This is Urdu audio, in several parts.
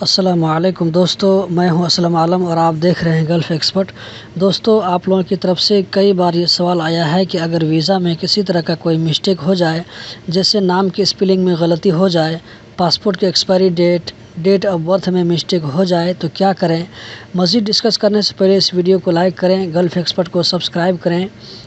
السلام علیکم دوستو، میں ہوں اسلم عالم اور آپ دیکھ رہے ہیں گلف ایکسپرٹ۔ دوستو، آپ لوگوں کی طرف سے کئی بار یہ سوال آیا ہے کہ اگر ویزا میں کسی طرح کا کوئی مسٹیک ہو جائے، جیسے نام کی اسپیلنگ میں غلطی ہو جائے، پاسپورٹ کی ایکسپائری ڈیٹ آف برتھ میں مسٹیک ہو جائے تو کیا کریں؟ مزید ڈسکس کرنے سے پہلے اس ویڈیو کو لائک کریں، گلف ایکسپرٹ کو سبسکرائب کریں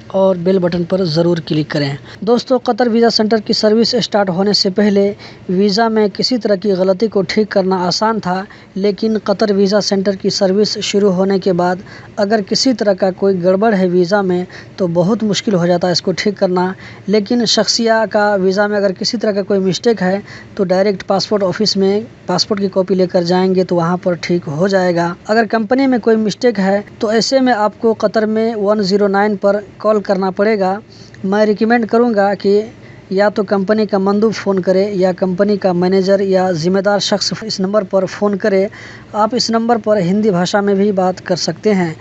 اور بیل بٹن پر ضرور کلک کریں۔ دوستو، قطر ویزا سینٹر کی سروس اسٹارٹ ہونے سے پہلے ویزا میں کسی طرح کی غلطی کو ٹھیک کرنا آسان تھا، لیکن قطر ویزا سینٹر کی سروس شروع ہونے کے بعد اگر کسی طرح کا کوئی گڑبڑ ہے ویزا میں تو بہت مشکل ہو جاتا ہے اس کو ٹھیک کرنا۔ لیکن شخصیہ کا ویزا میں اگر کسی طرح کا کوئی مسٹیک ہے تو ڈائریکٹ پاسپورٹ آفس میں پاسپورٹ کی کاپی لے کر جائیں گے تو وہاں پر ٹھیک ہو جائے گا۔ اگر کمپنی میں کوئی مسٹیک ہے تو ایسے میں آپ کو قطر میں 109 پر کال کرنا پڑے گا۔ میں ریکمینڈ کروں گا کہ یا تو کمپنی کا مندوب فون کرے یا کمپنی کا مینیجر یا ذمہ دار شخص اس نمبر پر فون کرے۔ آپ اس نمبر پر ہندی بھاشا میں بھی بات کر سکتے ہیں۔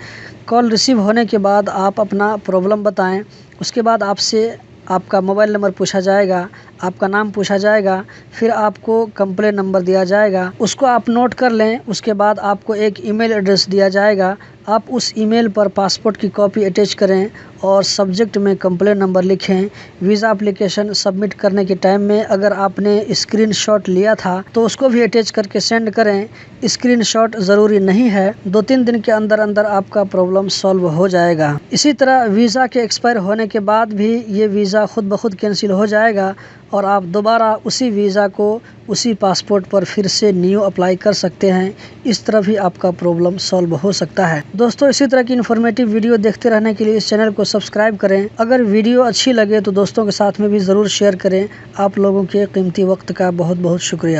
کال ریسیو ہونے کے بعد آپ اپنا پرابلم بتائیں، اس کے بعد آپ سے آپ کا موبائل نمبر پوچھا جائے گا، آپ کا نام پوچھا جائے گا، پھر آپ کو کمپلین نمبر دیا جائے گا، اس کو آپ نوٹ کر لیں۔ اس کے بعد آپ کو ایک ای میل ایڈریس دیا جائے گا، آپ اس ای میل پر پاسپورٹ کی کاپی اٹیچ کریں اور سبجیکٹ میں کمپلین نمبر لکھیں۔ ویزا اپلیکیشن سبمٹ کرنے کے ٹائم میں اگر آپ نے اسکرین شاٹ لیا تھا تو اس کو بھی اٹیچ کر کے سینڈ کریں۔ اسکرین شاٹ ضروری نہیں ہے، 2-3 دن کے اندر اندر آپ کا پرابلم سالو ہو جائے گا۔ اسی طرح ویزا کے ایکسپائر ہونے کے بعد بھی یہ ویزا خود بخود کینسل ہو جائے گا اور آپ دوبارہ اسی ویزا کو اسی پاسپورٹ پر پھر سے نیو اپلائی کر سکتے ہیں۔ اس طرح بھی آپ کا پرابلم سالو ہو سکتا ہے۔ دوستو، اسی طرح کی انفارمیٹیو ویڈیو دیکھتے رہنے کے لیے اس چینل کو سبسکرائب کریں۔ اگر ویڈیو اچھی لگے تو دوستوں کے ساتھ میں بھی ضرور شیئر کریں۔ آپ لوگوں کے قیمتی وقت کا بہت بہت شکریہ۔